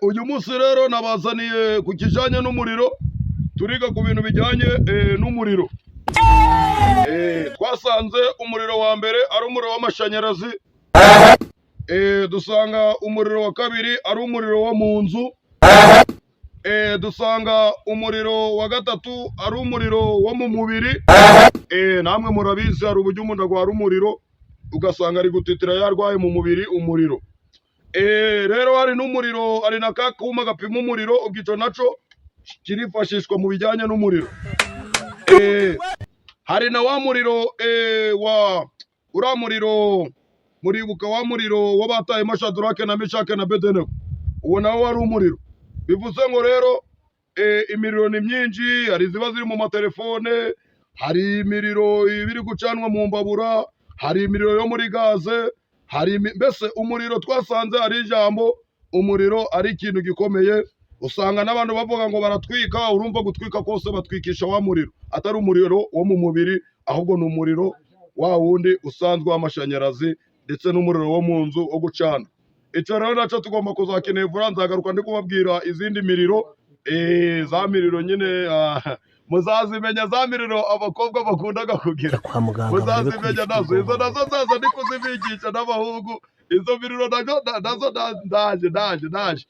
Uyu munsi rero nabazaniye ku kijanye n'umuriro, turiga ku bintu bijyanye n'umuriro. Twasanze umuriro wa mbere ari umuriro w'amashanyarazi, dusanga umuriro wa kabiri ari umuriro wo mu nzu, dusanga umuriro wa gatatu ari umuriro wo mu mubiri. Namwe murabizi hari uburyo umuntu agwara umuriro ugasanga ari gutitira yarwaye mu mubiri umuriro. Rero hari n'umuriro, hari na ka kuma gapima umuriro, ubwo naco kirifashishwa mu bijyanye n'umuriro. Hari na wa muriro uriya muriro, muribuka wa muriro w'abatayemo Shadarake na Meshake na Abedenego, uwo nawo wari umuriro. Bivuze ngo rero imiriro ni myinshi, hari ziba ziri mu matelefone, hari imiriro ibiri gucanwa mu mbabura, hari imiriro yo muri gaze, mbese umuriro twasanze ari ijambo, umuriro ari ikintu gikomeye. Usanga n'abantu bavuga ngo baratwika, urumva gutwika kose batwikisha wa muriro, atari umuriro wo mu mubiri, ahubwo ni umuriro wa wundi usanzwe w'amashanyarazi ndetse n'umuriro wo mu nzu wo gucana. Icyo rero naco tugomba kuzakeneye vuba, nzagaruka ndi kubabwira izindi miriro, za miriro nyine muzazimenya, za miriro abakobwa bakundaga kugira, muzazimenya nazo, izo nazo zaza ndi kuzibigisha n'abahungu, izo miriro nazo ndaje.